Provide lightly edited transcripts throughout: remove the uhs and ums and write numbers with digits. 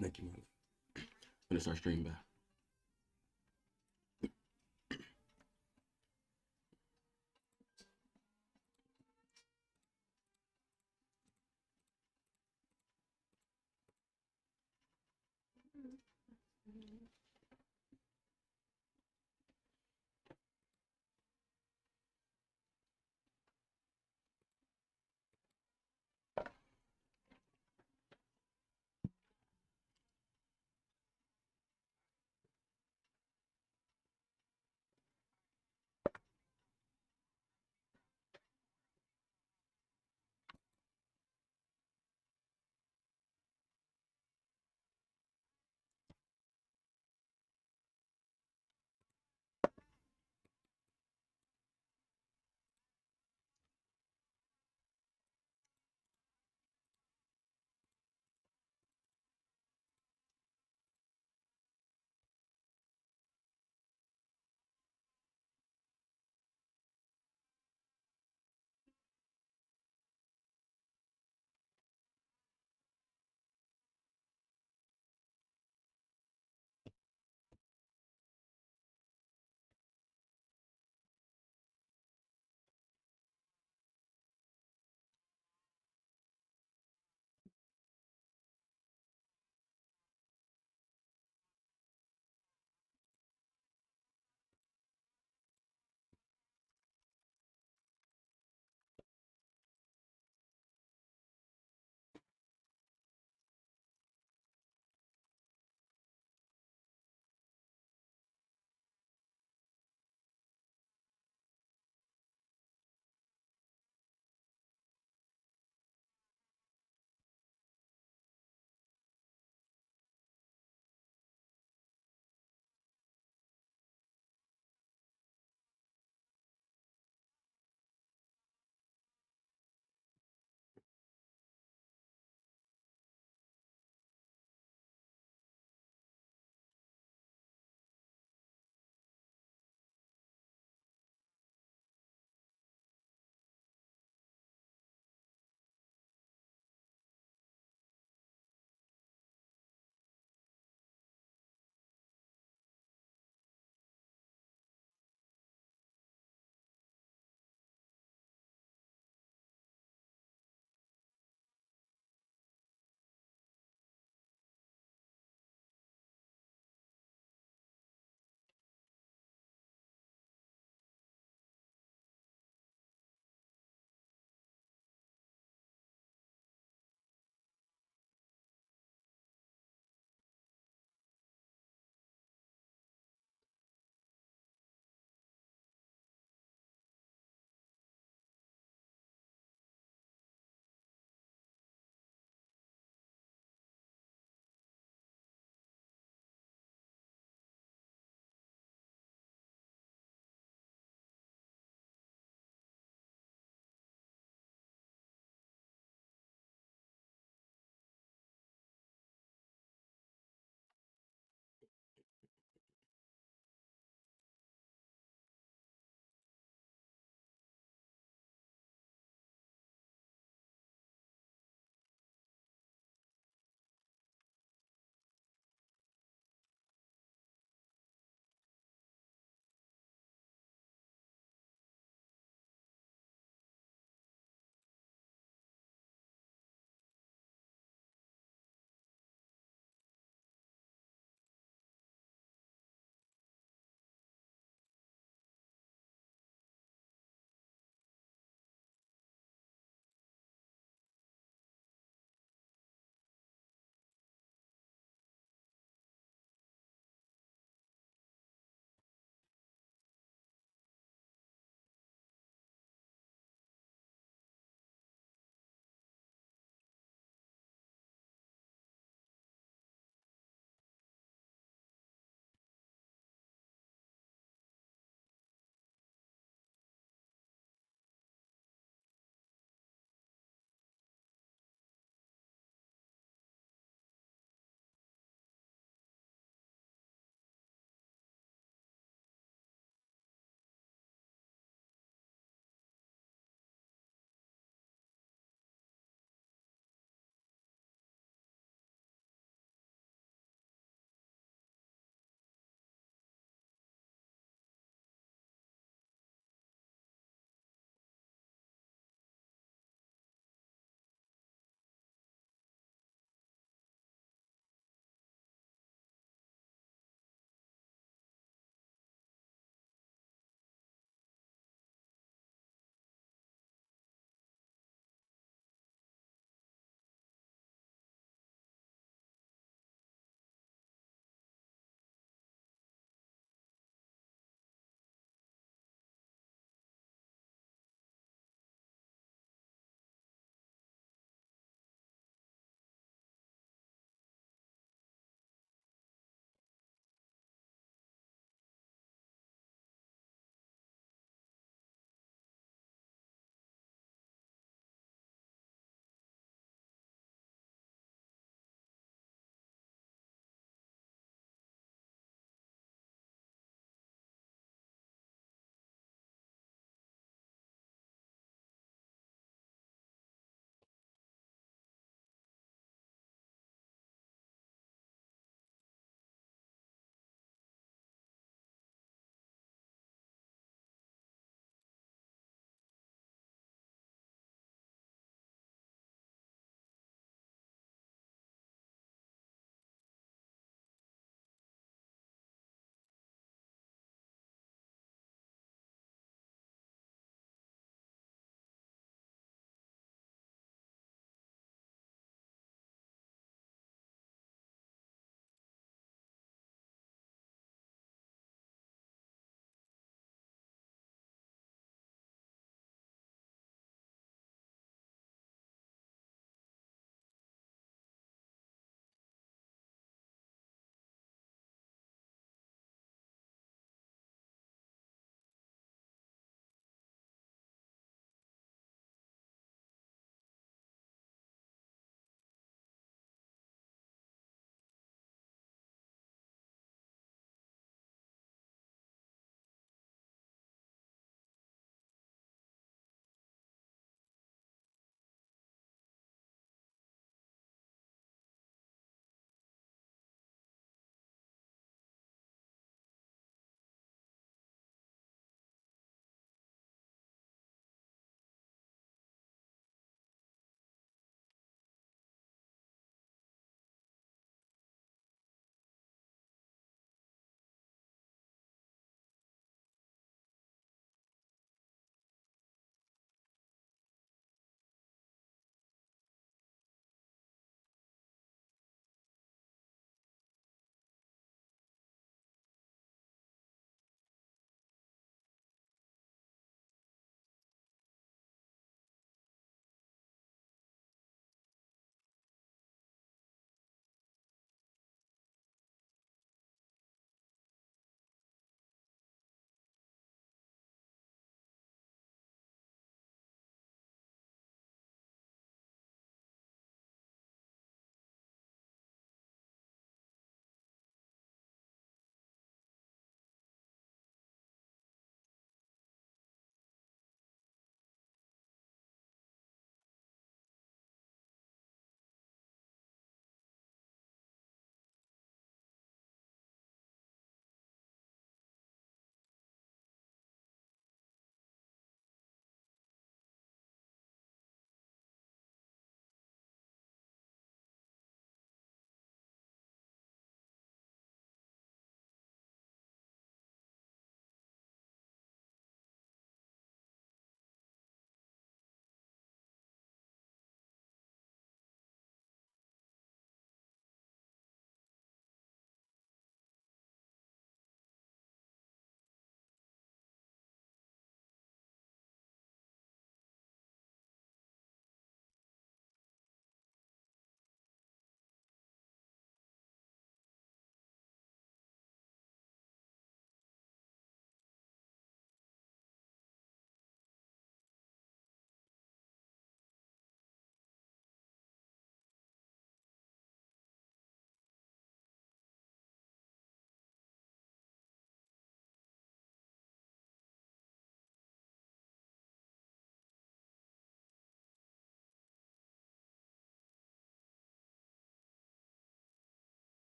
Thank you, man. I'm gonna start streaming back.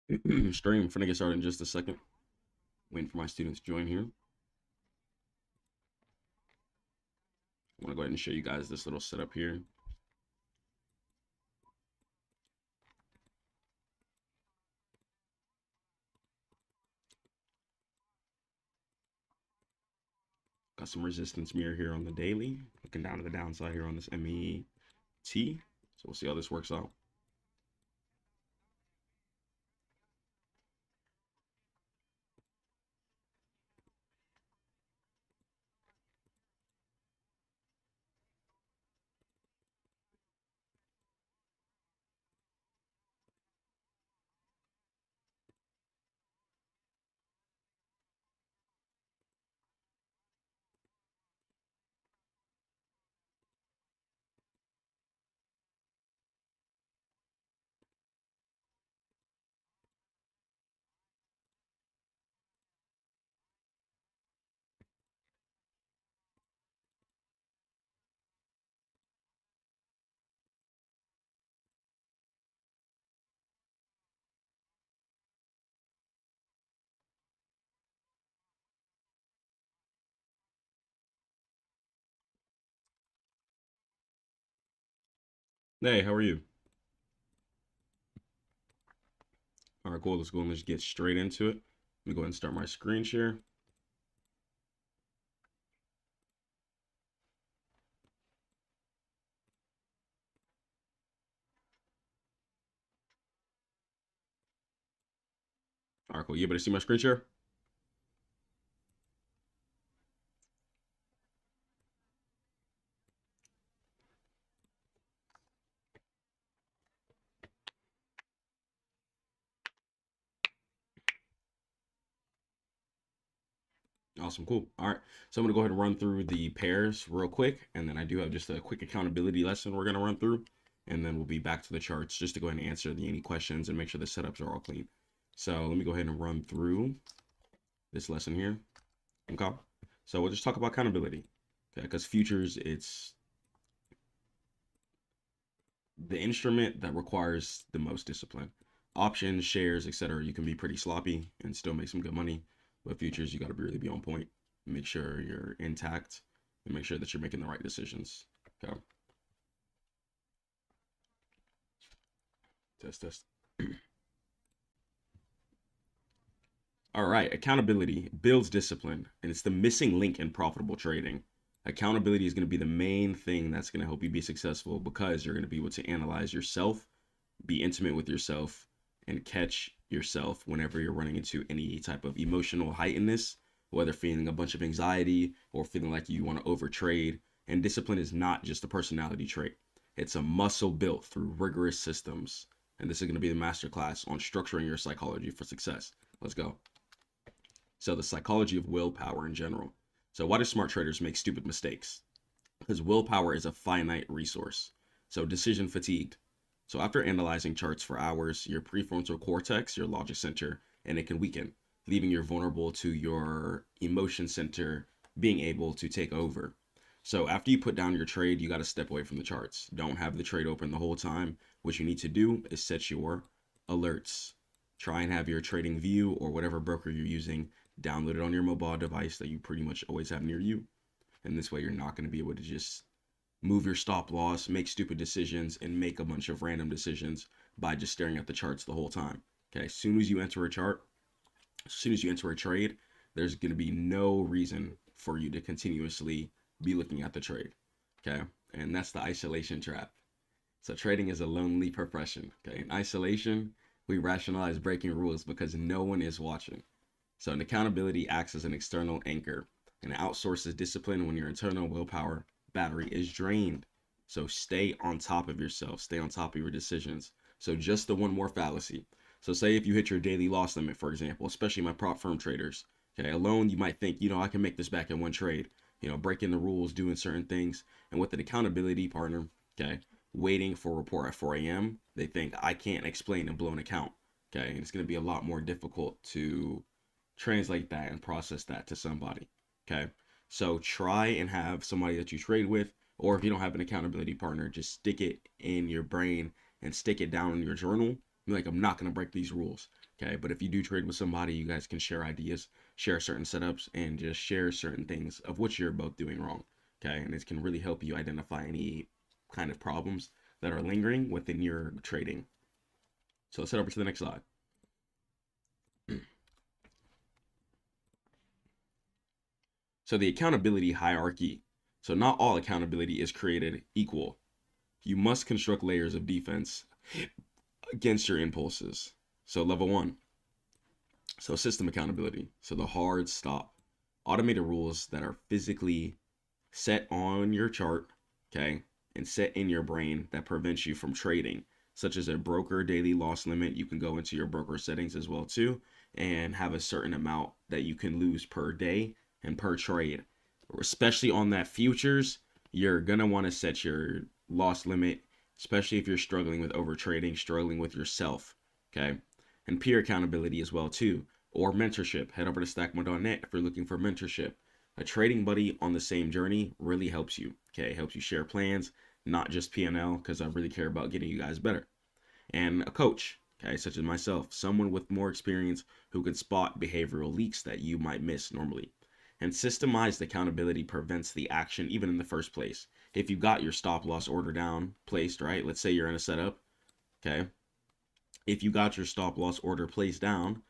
Stream. Finna get started in just a second. Waiting for my students to join here. I want to go ahead and show you guys this little setup here. Got some resistance mirror here on the daily. Looking down to the downside here on this MET. So we'll see how this works out. Hey, how are you? All right, cool. Let's go and let's get straight into it. Let me go ahead and start my screen share. All right, cool. You able to see my screen share? Awesome, cool. All right, so I'm gonna go ahead and run through the pairs real quick, and then I do have just a quick accountability lesson we're gonna run through, and then we'll be back to the charts just to go ahead and answer any questions and make sure the setups are all clean. So let me go ahead and run through this lesson here. Okay, so we'll just talk about accountability, okay? Because futures, it's the instrument that requires the most discipline. Options, shares, etc. You can be pretty sloppy and still make some good money, but futures, you got to really be on point. Make sure you're intact and make sure that you're making the right decisions. Okay. Test. All right. Accountability builds discipline, and it's the missing link in profitable trading. Accountability is going to be the main thing that's going to help you be successful because you're going to be able to analyze yourself, be intimate with yourself, and catch yourself whenever you're running into any type of emotional heightenedness, whether feeling a bunch of anxiety or feeling like you want to overtrade. And discipline is not just a personality trait, it's a muscle built through rigorous systems. And this is going to be the masterclass on structuring your psychology for success. Let's go. So, the psychology of willpower in general. So, why do smart traders make stupid mistakes? Because willpower is a finite resource. So, decision fatigued. So, after analyzing charts for hours, your prefrontal cortex, your logic center, and it can weaken, leaving you vulnerable to your emotion center being able to take over. So, after you put down your trade, you got to step away from the charts. Don't have the trade open the whole time. What you need to do is set your alerts. Try and have your trading view or whatever broker you're using downloaded on your mobile device that you pretty much always have near you. And this way, you're not going to be able to just move your stop loss, make stupid decisions, and make a bunch of random decisions by just staring at the charts the whole time. Okay, as soon as you enter a chart, as soon as you enter a trade, there's going to be no reason for you to continuously be looking at the trade. Okay, and that's the isolation trap. So trading is a lonely profession. Okay, in isolation, we rationalize breaking rules because no one is watching. So an accountability acts as an external anchor and outsources discipline when your internal willpower battery is drained. So stay on top of yourself, stay on top of your decisions. So just the one more fallacy. So say if you hit your daily loss limit, for example, especially my prop firm traders, okay, alone you might think, I can make this back in one trade, breaking the rules, doing certain things. And with an accountability partner, okay, waiting for a report at 4 a.m., they think I can't explain and blow an account. Okay, and it's going to be a lot more difficult to translate that and process that to somebody. Okay, so try and have somebody that you trade with, or if you don't have an accountability partner, just stick it in your brain and stick it down in your journal. Be like, I'm not going to break these rules. Okay, but if you do trade with somebody, you guys can share ideas, share certain setups, and just share certain things of what you're both doing wrong. Okay, and it can really help you identify any kind of problems that are lingering within your trading. So let's head over to the next slide. So the accountability hierarchy. So not all accountability is created equal. You must construct layers of defense against your impulses. So level one. So system accountability. So the hard stop. Automated rules that are physically set on your chart, okay, and set in your brain that prevents you from trading, such as a broker daily loss limit. You can go into your broker settings as well too, and have a certain amount that you can lose per day and per trade. Especially on that futures, you're gonna want to set your loss limit, especially if you're struggling with over trading, struggling with yourself, okay, and peer accountability as well too, or mentorship. Head over to Stackmode.net if you're looking for mentorship. A trading buddy on the same journey really helps you. Okay, helps you share plans, not just P&L, because I really care about getting you guys better. And a coach, okay, such as myself, someone with more experience who can spot behavioral leaks that you might miss normally. And systemized accountability prevents the action even in the first place. If you got your stop loss order down placed, right? Let's say you're in a setup, okay? If you got your stop loss order placed down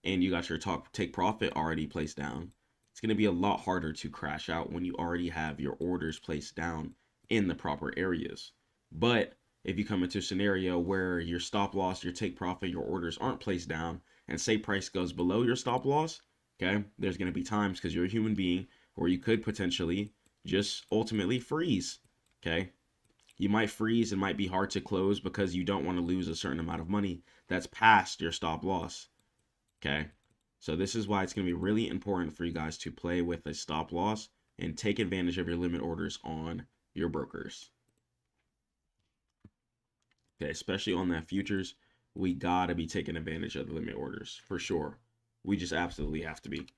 and you got your take profit already placed down, it's going to be a lot harder to crash out when you already have your orders placed down in the proper areas. But if you come into a scenario where your stop loss, your take profit, your orders aren't placed down, and say price goes below your stop loss, okay, there's going to be times, because you're a human being, where you could potentially just ultimately freeze, okay? You might freeze. It might be hard to close because you don't want to lose a certain amount of money that's past your stop loss. Okay. So this is why it's going to be really important for you guys to play with a stop loss and take advantage of your limit orders on your brokers. Okay. Especially on that futures, we got to be taking advantage of the limit orders for sure. We just absolutely have to be.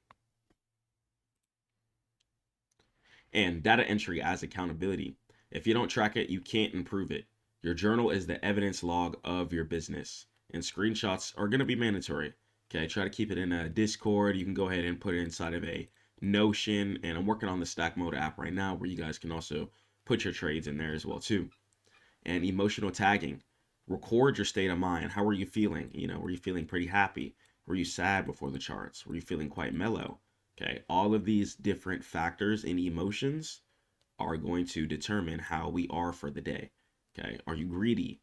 And data entry as accountability. If you don't track it, you can't improve it. Your journal is the evidence log of your business, and screenshots are going to be mandatory. Okay, try to keep it in a Discord. You can go ahead and put it inside of a Notion, and I'm working on the Stackmode app right now where you guys can also put your trades in there as well too. And emotional tagging. Record your state of mind. How were you feeling? You know, were you feeling pretty happy? Were you sad before the charts? Were you feeling quite mellow? Okay, all of these different factors and emotions are going to determine how we are for the day. Okay, are you greedy?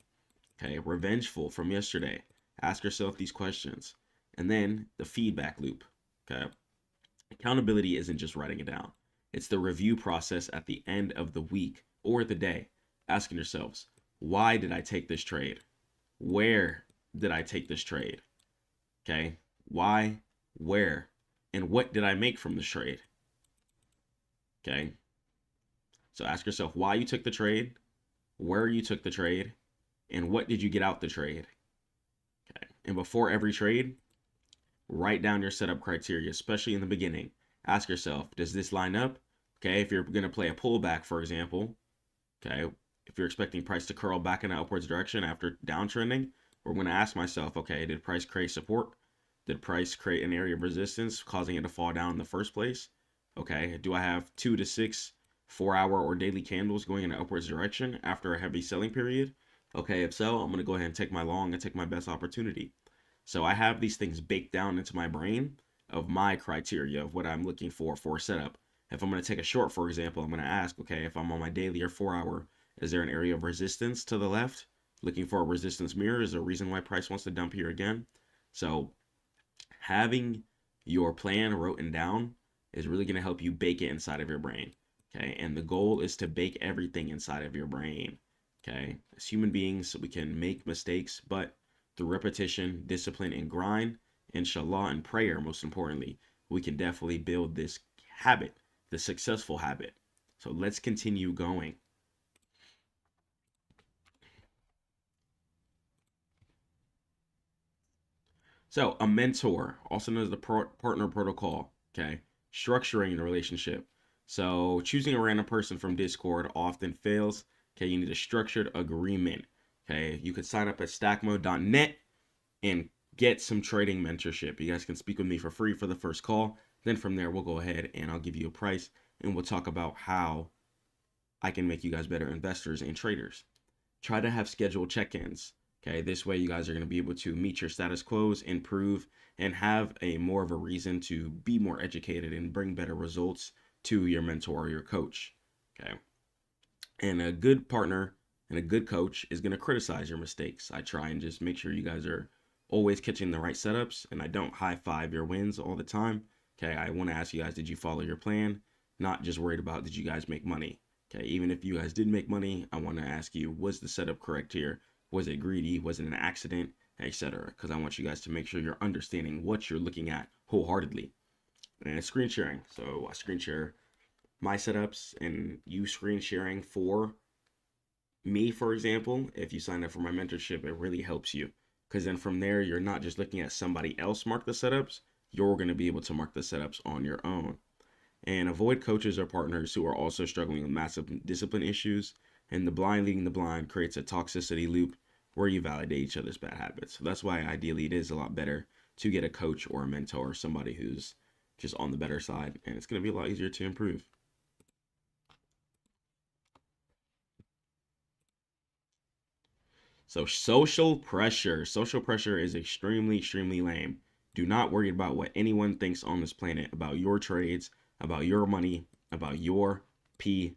Okay, revengeful from yesterday? Ask yourself these questions. And then the feedback loop. Okay, accountability isn't just writing it down, it's the review process at the end of the week or the day, asking yourselves, why did I take this trade? Where did I take this trade? Okay, why, where, and what did I make from this trade? Okay, so ask yourself why you took the trade, where you took the trade, and what did you get out the trade? Okay, and before every trade, write down your setup criteria, especially in the beginning. Ask yourself, does this line up? Okay, if you're going to play a pullback, for example, okay, if you're expecting price to curl back in an upwards direction after downtrending, we're going to ask myself, okay, did price create support? Did price create an area of resistance causing it to fall down in the first place? Okay, do I have 2 to 6 4-hour or daily candles going in an upwards direction after a heavy selling period? Okay, if so, I'm going to go ahead and take my long and take my best opportunity. So I have these things baked down into my brain of my criteria of what I'm looking for a setup. If I'm going to take a short, for example, I'm going to ask, okay, if I'm on my daily or 4-hour, is there an area of resistance to the left? Looking for a resistance mirror. Is there a reason why price wants to dump here again? So having your plan written down is really going to help you bake it inside of your brain. Okay, and the goal is to bake everything inside of your brain. Okay, as human beings, we can make mistakes, but through repetition, discipline, and grind, inshallah, and prayer, most importantly, we can definitely build this habit, the successful habit. So let's continue going. So a mentor, also known as the partner protocol, okay, structuring the relationship. So choosing a random person from Discord often fails. Okay, you need a structured agreement. Okay, you could sign up at stackmode.net and get some trading mentorship. You guys can speak with me for free for the first call. Then from there, we'll go ahead and I'll give you a price and we'll talk about how I can make you guys better investors and traders. Try to have scheduled check-ins. Okay, this way you guys are going to be able to meet your status quos, improve, and have a more of a reason to be more educated and bring better results to your mentor or your coach. Okay, and a good partner and a good coach is going to criticize your mistakes. I try and just make sure you guys are always catching the right setups, and I don't high five your wins all the time. Okay, I want to ask you guys, did you follow your plan? Not just worried about did you guys make money. Okay, even if you guys did make money, I want to ask you, was the setup correct here? Was it greedy? Was it an accident? Etc. Because I want you guys to make sure you're understanding what you're looking at wholeheartedly. And screen sharing. So I screen share my setups and you screen sharing for me, for example. If you sign up for my mentorship, it really helps you. Because then from there, you're not just looking at somebody else mark the setups, you're going to be able to mark the setups on your own. And avoid coaches or partners who are also struggling with massive discipline issues. And the blind leading the blind creates a toxicity loop where you validate each other's bad habits. So that's why ideally it is a lot better to get a coach or a mentor, somebody who's just on the better side, and it's going to be a lot easier to improve. So social pressure. Social pressure is extremely, extremely lame. Do not worry about what anyone thinks on this planet about your trades, about your money, about your P&L.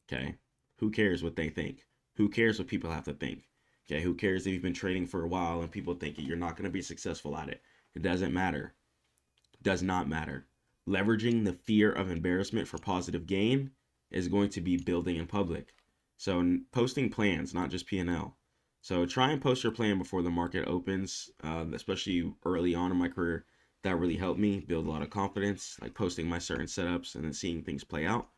Okay? Who cares what they think? Who cares what people have to think? Okay? Who cares if you've been trading for a while and people think you're not going to be successful at it? It doesn't matter. It does not matter. Leveraging the fear of embarrassment for positive gain is going to be building in public. So posting plans, not just P&L. So try and post your plan before the market opens, especially early on in my career. That really helped me build a lot of confidence, like posting my certain setups and then seeing things play out.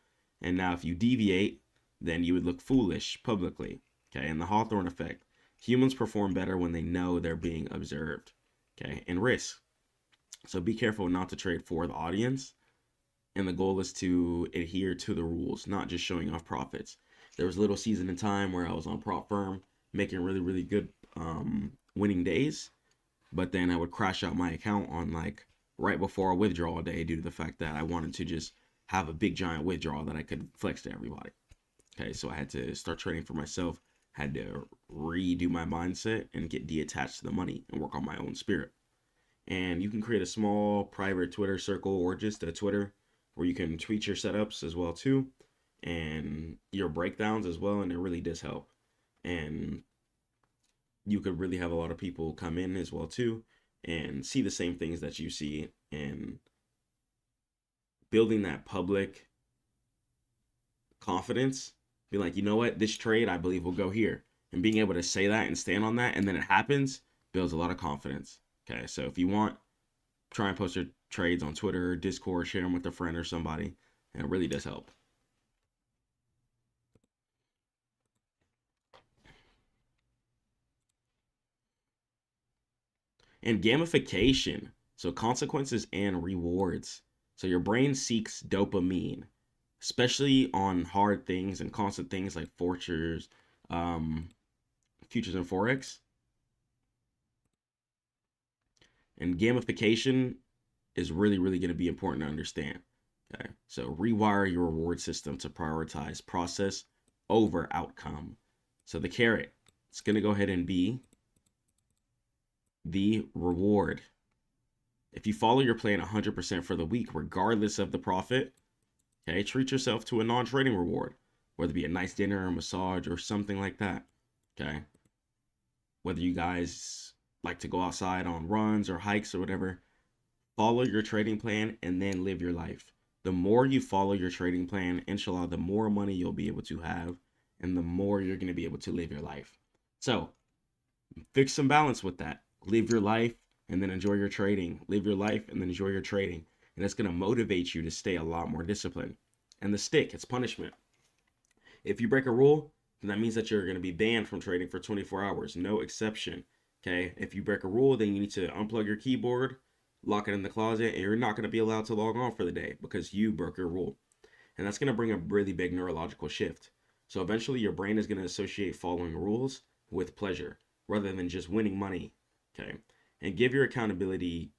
And now if you deviate, then you would look foolish publicly. Okay, and the Hawthorne effect. Humans perform better when they know they're being observed. Okay, and risk. So be careful not to trade for the audience. And the goal is to adhere to the rules, not just showing off profits. There was a little season in time where I was on prop firm making really, really good winning days. But then I would crash out my account on like right before a withdrawal day due to the fact that I wanted to just have a big giant withdrawal that I could flex to everybody. Okay, so I had to start trading for myself, had to redo my mindset and get detached to the money and work on my own spirit. And you can create a small private Twitter circle or just a Twitter where you can tweet your setups as well too and your breakdowns as well, and it really does help. And you could really have a lot of people come in as well too and see the same things that you see, and building that public confidence, be like, you know what, this trade I believe will go here, and being able to say that and stand on that and then it happens builds a lot of confidence. Okay, so if you want, try and post your trades on Twitter, Discord, share them with a friend or somebody, and it really does help. And gamification, so consequences and rewards. So your brain seeks dopamine, especially on hard things and constant things like um, futures and forex. And gamification is really, really going to be important to understand. Okay, so rewire your reward system to prioritize process over outcome. So the carrot, it's going to go ahead and be the reward. If you follow your plan 100% for the week, regardless of the profit, okay, treat yourself to a non-trading reward, whether it be a nice dinner or massage or something like that. Okay, whether you guys like to go outside on runs or hikes or whatever, follow your trading plan and then live your life. The more you follow your trading plan, inshallah, the more money you'll be able to have and the more you're going to be able to live your life. So fix some balance with that. Live your life and then enjoy your trading. Live your life and then enjoy your trading. And it's going to motivate you to stay a lot more disciplined. And the stick, it's punishment. If you break a rule, then that means that you're going to be banned from trading for 24 hours. No exception. Okay. If you break a rule, then you need to unplug your keyboard, lock it in the closet, and you're not going to be allowed to log on for the day because you broke your rule. And that's going to bring a really big neurological shift. So eventually your brain is going to associate following rules with pleasure rather than just winning money Okay. And give your accountability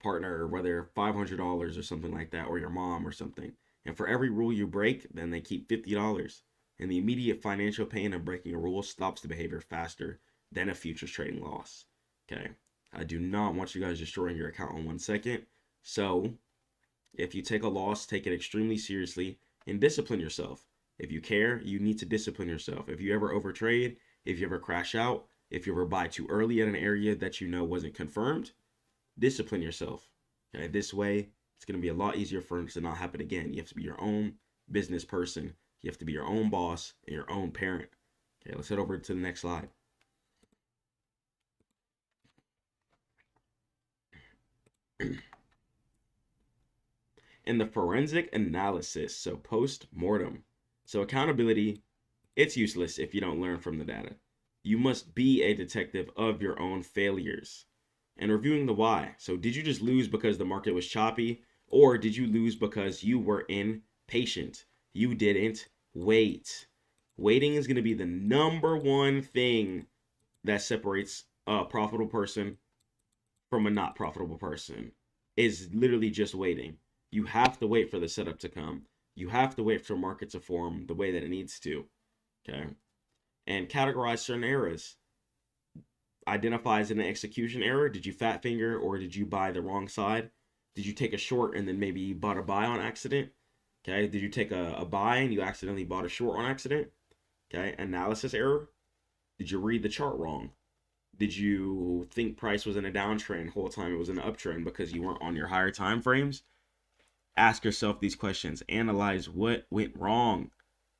partner, whether $500 or something like that, or your mom or something. And for every rule you break, then they keep $50. And the immediate financial pain of breaking a rule stops the behavior faster than a futures trading loss. Okay. I do not want you guys destroying your account in 1 second. So if you take a loss, take it extremely seriously and discipline yourself. If you care, you need to discipline yourself. If you ever overtrade, if you ever crash out, if you ever buy too early at an area that you know wasn't confirmed, discipline yourself. Okay, this way it's going to be a lot easier for it to not happen again. You have to be your own business person. You have to be your own boss and your own parent. Okay, let's head over to the next slide. In the forensic analysis, so post-mortem. So accountability, it's useless if you don't learn from the data. You must be a detective of your own failures and reviewing the why. So did you just lose because the market was choppy, or did you lose because you were impatient? You didn't wait. Waiting is going to be the number one thing that separates a profitable person from a not profitable person, is literally just waiting. You have to wait for the setup to come. You have to wait for market to form the way that it needs to. Okay. And categorize certain errors. Identify as an execution error. Did you fat finger or did you buy the wrong side? Did you take a short and then maybe you bought a buy on accident? Okay. Did you take a buy and you accidentally bought a short on accident? Okay. Analysis error. Did you read the chart wrong? Did you think price was in a downtrend the whole time it was in an uptrend because you weren't on your higher time frames? Ask yourself these questions. Analyze what went wrong.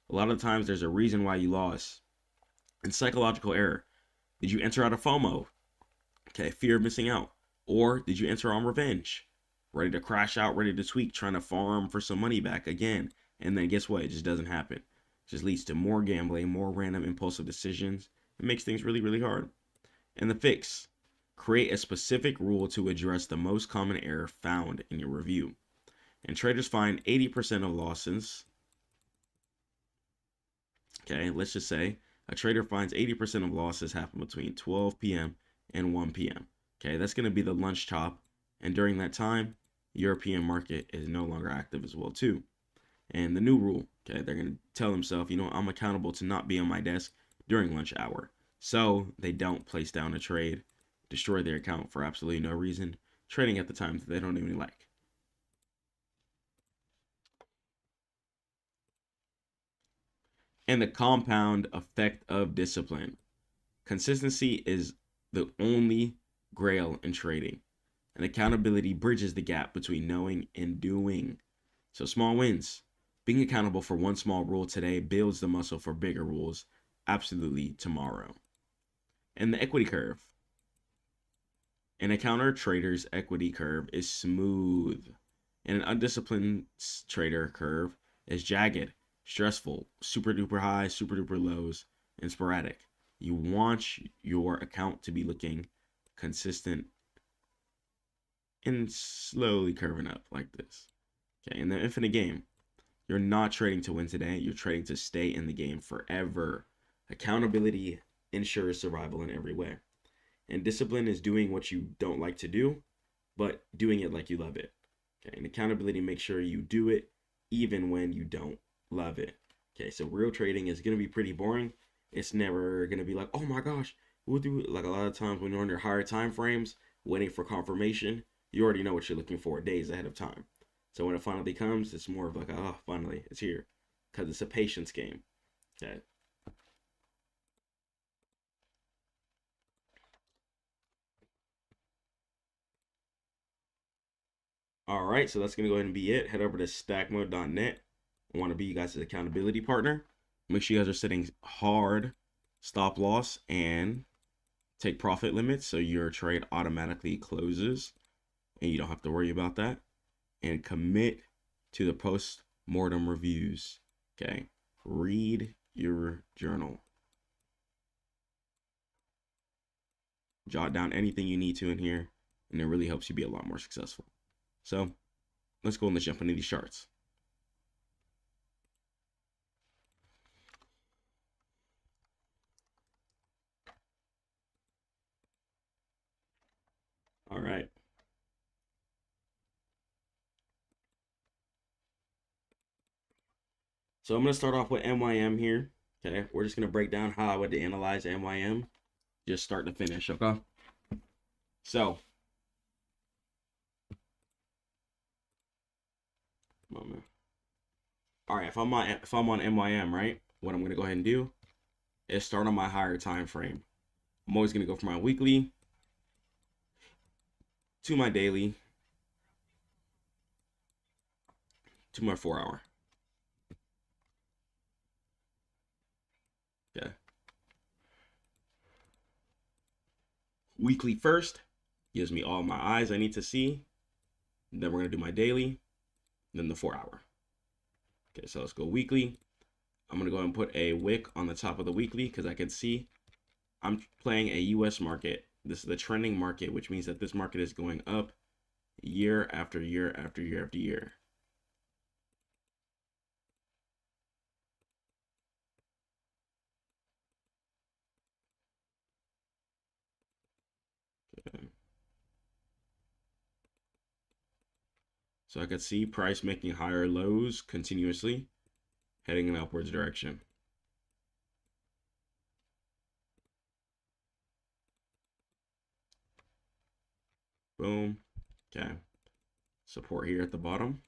A lot of times there's a reason why you lost. And psychological error. Did you enter out of FOMO? Okay, fear of missing out. Or did you enter on revenge? Ready to crash out, ready to tweak, trying to farm for some money back again. And then guess what? It just doesn't happen. It just leads to more gambling, more random impulsive decisions. It makes things really, really hard. And the fix. Create a specific rule to address the most common error found in your review. And traders find 80% of losses. Okay, let's just say a trader finds 80% of losses happen between 12 p.m. and 1 p.m. Okay, that's going to be the lunch chop. And during that time, European market is no longer active as well too. And the new rule, okay, they're going to tell themselves, you know, I'm accountable to not be on my desk during lunch hour. So they don't place down a trade, destroy their account for absolutely no reason, trading at the times that they don't even like. And the compound effect of discipline. Consistency is the only grail in trading, and accountability bridges the gap between knowing and doing. So, small wins. Being accountable for one small rule today builds the muscle for bigger rules absolutely tomorrow. And the equity curve. An encounter trader's equity curve is smooth, and an undisciplined trader curve is jagged, stressful, super duper highs, super duper lows, and sporadic. You want your account to be looking consistent and slowly curving up like this. Okay, in the infinite game, you're not trading to win today, you're trading to stay in the game forever. Accountability ensures survival in every way. And discipline is doing what you don't like to do, but doing it like you love it. Okay, and accountability makes sure you do it even when you don't love it. Okay, so real trading is going to be pretty boring. It's never going to be like, oh my gosh, we'll do it. Like a lot of times when you're on your higher time frames, waiting for confirmation, you already know what you're looking for days ahead of time. So when it finally comes, it's more of like, oh, finally, it's here. Because it's a patience game. Okay. All right, so that's going to go ahead and be it. Head over to stackmode.net. I want to be you guys' accountability partner. Make sure you guys are setting hard stop loss and take profit limits so your trade automatically closes and you don't have to worry about that. And commit to the post-mortem reviews. Okay, read your journal. Jot down anything you need to in here, and it really helps you be a lot more successful. So let's go and let's jump into these charts. All right. So I'm going to start off with MYM here. Okay. We're just going to break down how I would analyze MYM, just start to finish. Okay. So, moment. All right. If I'm on MYM, right, what I'm going to go ahead and do is start on my higher time frame. I'm always going to go from my weekly to my daily to my 4 hour. Okay. Weekly first gives me all my eyes I need to see. Then we're going to do my daily, then the 4 hour. Okay, so let's go weekly. I'm going to go ahead and put a wick on the top of the weekly because I can see I'm playing a US market. This is the trending market, which means that this market is going up year after year after year after year. Okay. So I could see price making higher lows continuously, heading in upwards direction. Boom. Okay. Support here at the bottom.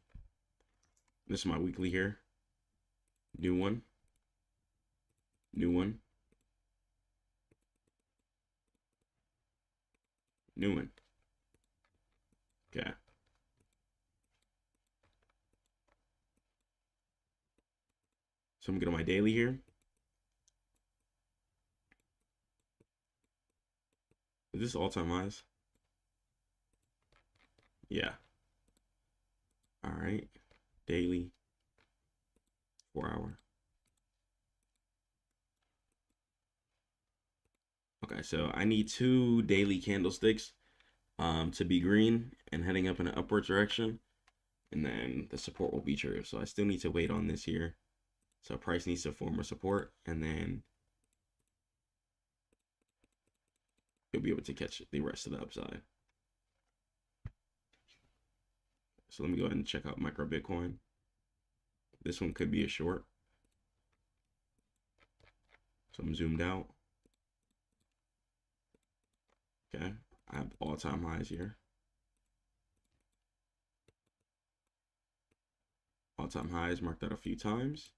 This is my weekly here. New one. New one. New one. Okay. So I'm gonna go to my daily here. Is this all-time highs? Yeah. All right. Daily. 4 hour. Okay, so I need 2 daily candlesticks to be green and heading up in an upward direction. And then the support will be true. So I still need to wait on this here. So price needs to form a support, and then you'll be able to catch the rest of the upside. So let me go ahead and check out micro Bitcoin. This one could be a short. So I'm zoomed out. Okay, I have all-time highs here. All-time highs marked out a few times.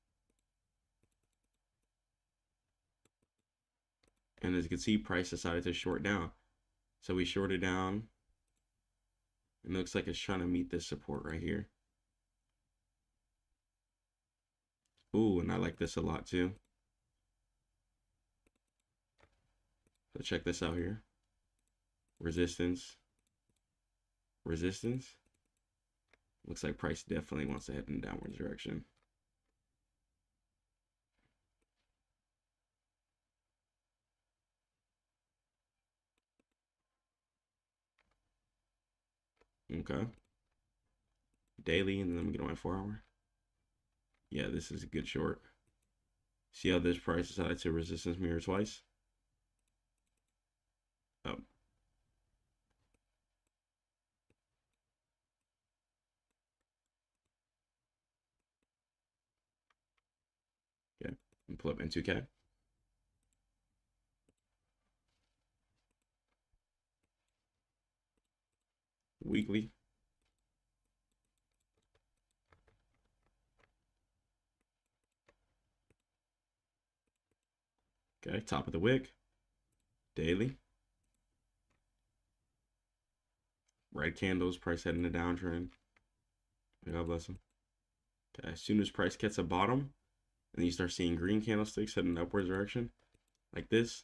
And as you can see, price decided to short down. So we shorted down. It looks like it's trying to meet this support right here. Ooh, and I like this a lot too. So check this out here. Resistance. Resistance. Looks like price definitely wants to head in downward direction. Okay. Daily, and then let me get on my 4 hour. Yeah, this is a good short. See how this price decided to resistance mirror twice? Oh. Okay. And pull up N2K. Weekly. Okay, top of the wick. Daily. Red candles, price heading a downtrend. God bless them. Okay, as soon as price gets a bottom, and you start seeing green candlesticks heading upwards direction, like this.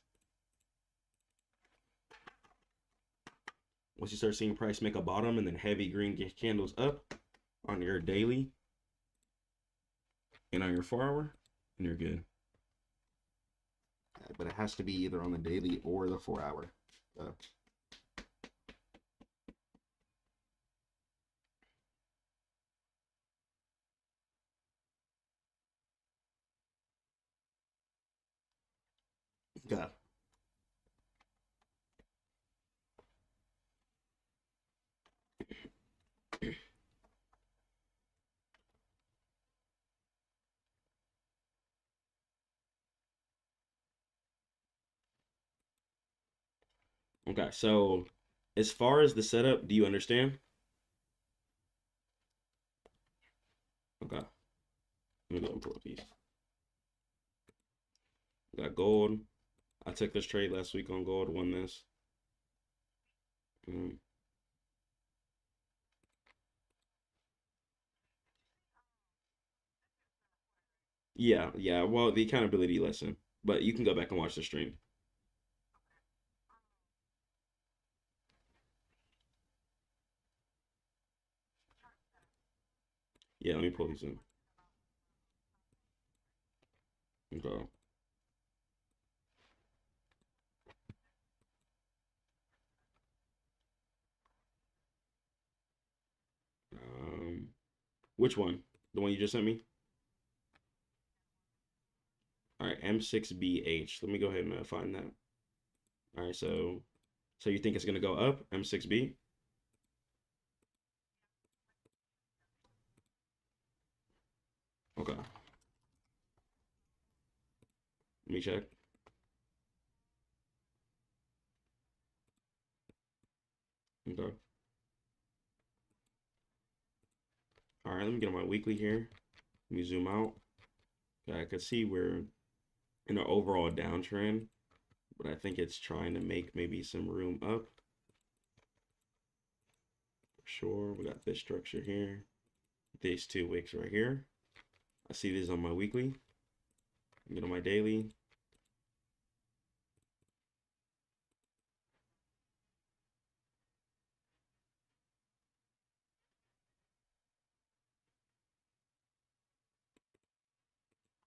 Once you start seeing price make a bottom and then heavy green candles up on your daily and on your 4 hour, and you're good. But it has to be either on the daily or the 4 hour. Okay. Okay, so as far as the setup, do you understand? Okay, let me go and pull a piece. Got gold. I took this trade last week on gold, won this. Mm. Yeah, yeah. Well, the accountability lesson, but you can go back and watch the stream. Yeah, let me pull these in. Okay. Um, which one? The one you just sent me? All right, M6BH. Let me go ahead and find that. All right, so you think it's gonna go up, M6B? Okay, let me check. Okay. All right, let me get on my weekly here. Let me zoom out. Okay, I can see we're in an overall downtrend, but I think it's trying to make maybe some room up. For sure, we got this structure here. These two wicks right here. I see these on my weekly. Get on my daily.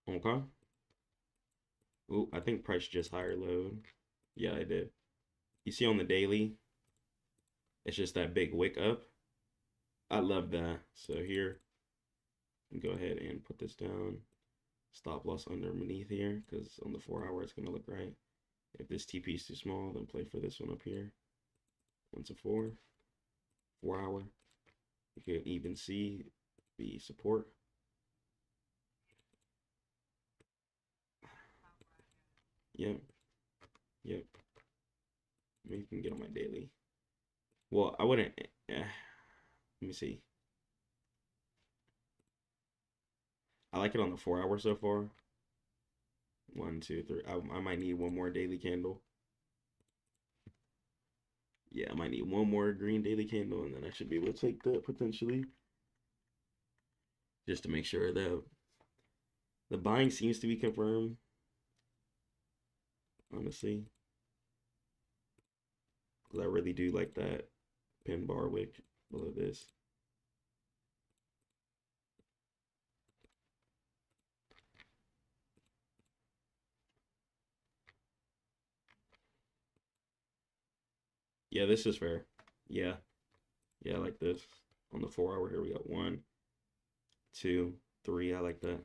Okay. Ooh, I think price just higher load. Yeah, I did. You see on the daily, it's just that big wick up. I love that. So here, go ahead and put this down. Stop loss underneath here, because on the 4 hour, it's going to look right. If this TP is too small, then play for this one up here. 1 to 4. 4 hour. You can even see the support. Yep. Yep. Maybe you can get on my daily. Well, I wouldn't. Let me see. I like it on the 4 hour so far. 1, 2, 3. I might need one more daily candle. Yeah, I might need one more green daily candle, and then I should be able to take that potentially. Just to make sure that the buying seems to be confirmed. Honestly, because I really do like that pin bar wick below this. Yeah, this is fair. Yeah, yeah, I like this. On the 4 hour here, we got 1, 2, 3. I like that.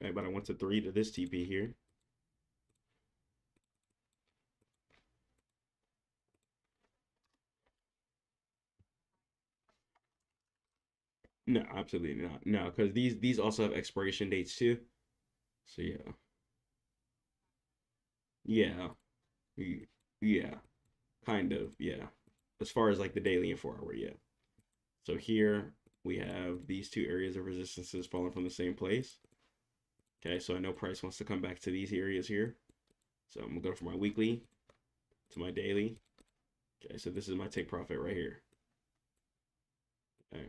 Right, but I went to 3 to this TP here. No, absolutely not. No, because these also have expiration dates too. So yeah, yeah, yeah, kind of, yeah. As far as like the daily and 4 hour, yeah. So here we have these two areas of resistances falling from the same place. Okay, so I know price wants to come back to these areas here. So I'm gonna go from my weekly to my daily. Okay, so this is my take profit right here. Okay,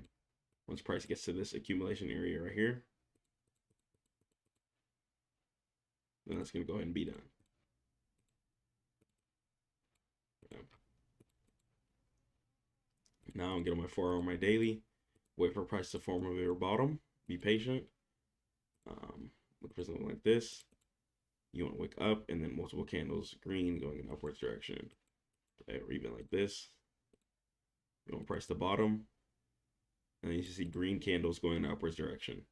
once price gets to this accumulation area right here, then that's gonna go ahead and be done. Okay. Now I'm getting my 4 hour on my daily. Wait for price to form a bigger bottom. Be patient. Look for something like this. You want to wake up and then multiple candles green going in upwards direction. Okay, or even like this. You want to price the bottom, and then you see green candles going in the upwards direction.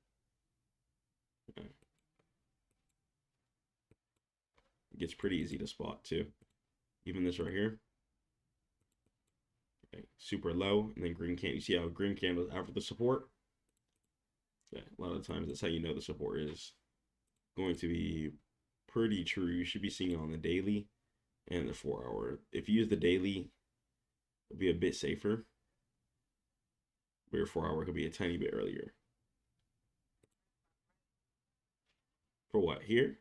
Okay. It gets pretty easy to spot too. Even this right here. Okay. Super low, and then green candle. You see how green candles after the support? Okay. A lot of times that's how you know the support is going to be pretty true. You should be seeing it on the daily and the 4-hour. If you use the daily, it'll be a bit safer. But your 4-hour could be a tiny bit earlier. For what? Here?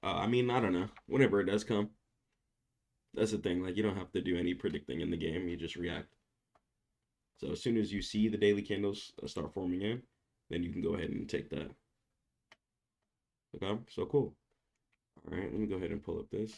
I mean, I don't know. Whenever it does come, that's the thing. Like, you don't have to do any predicting in the game. You just react. So as soon as you see the daily candles start forming in, then you can go ahead and take that. Okay, so cool. All right, let me go ahead and pull up this.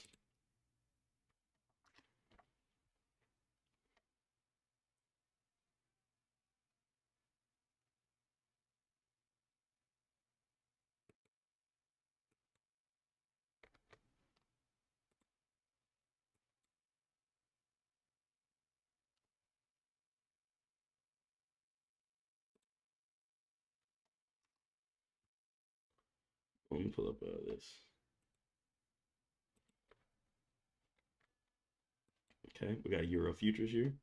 Let me pull up this. Okay, we got Euro futures here.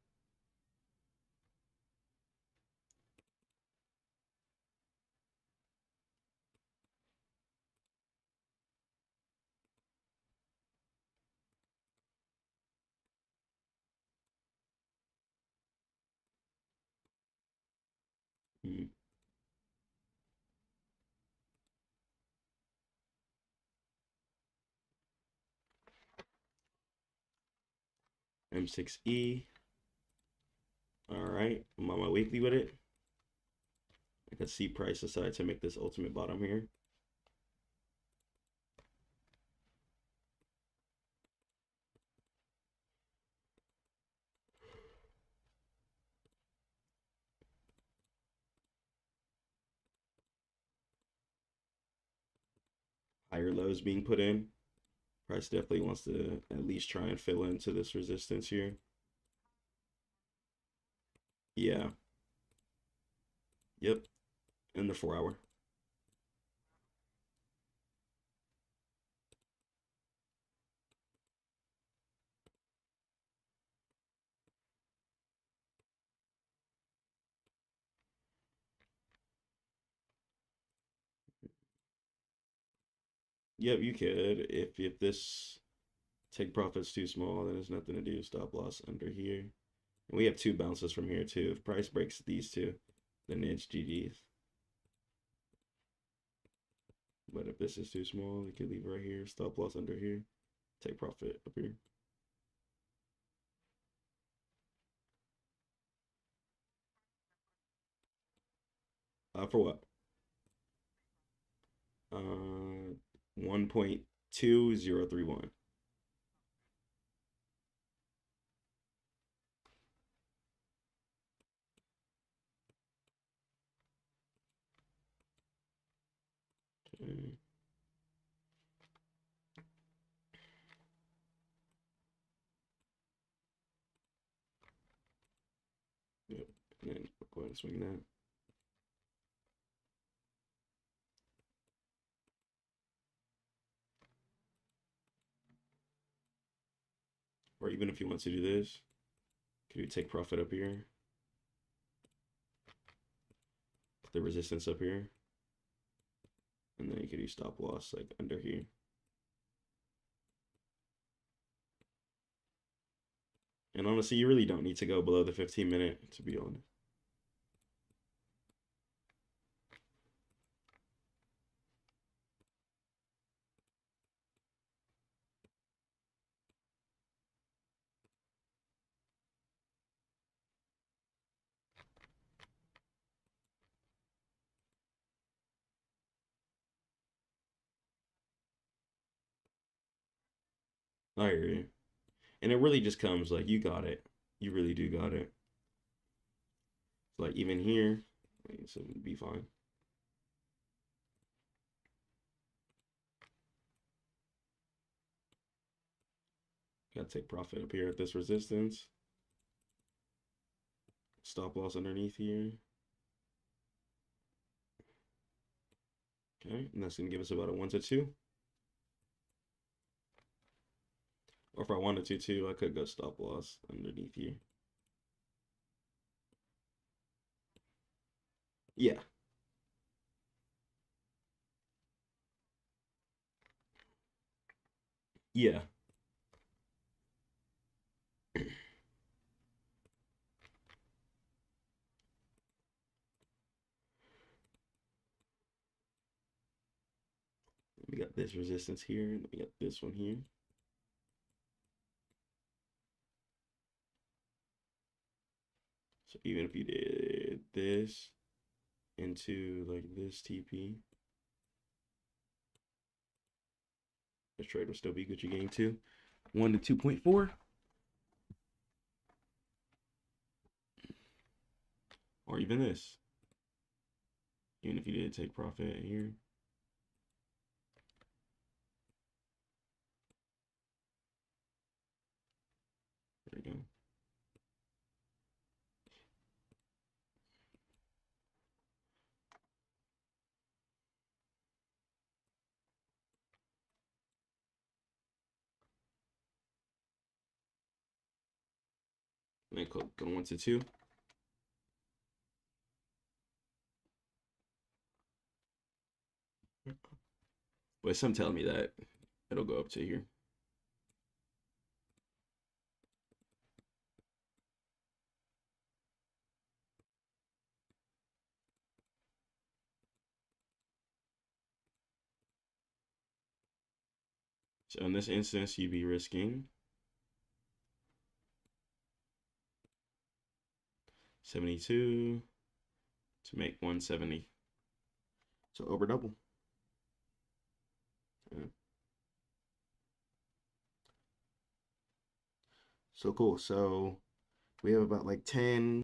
Hmm. M6E. All right, I'm on my weekly with it. I can see price decide to make this ultimate bottom here. Higher lows being put in. Price definitely wants to at least try and fill into this resistance here. Yeah. Yep. In the 4-hour. Yep, you could. If this take profit's too small, then there's nothing to do. Stop loss under here. And we have 2 bounces from here too. If price breaks these two, then it's GG's. But if this is too small, you could leave right here. Stop loss under here. Take profit up here. For what? 1.2031. Okay. Yep. And then go ahead and swing that. Or even if you want to do this, could you take profit up here? Put the resistance up here. And then you could do stop loss like under here. And honestly, you really don't need to go below the 15-minute, to be honest. I hear you. And it really just comes like you got it. You really do got it. So like even here, so it'd be fine. Gotta take profit up here at this resistance. Stop loss underneath here. Okay, and that's gonna give us about a 1 to 2. Or if I wanted to too, I could go stop loss underneath here. Yeah. Yeah. We got this resistance here, and we got this one here. So even if you did this into like this TP, this trade will still be Gucci game 2. 1 to 2.4. Or even this. Even if you did take profit here. There we go. And then go 1 to 2. But some telling me that it'll go up to here. So in this instance, you'd be risking 72 to make 170. So over double. Yeah. So cool. So we have about like 10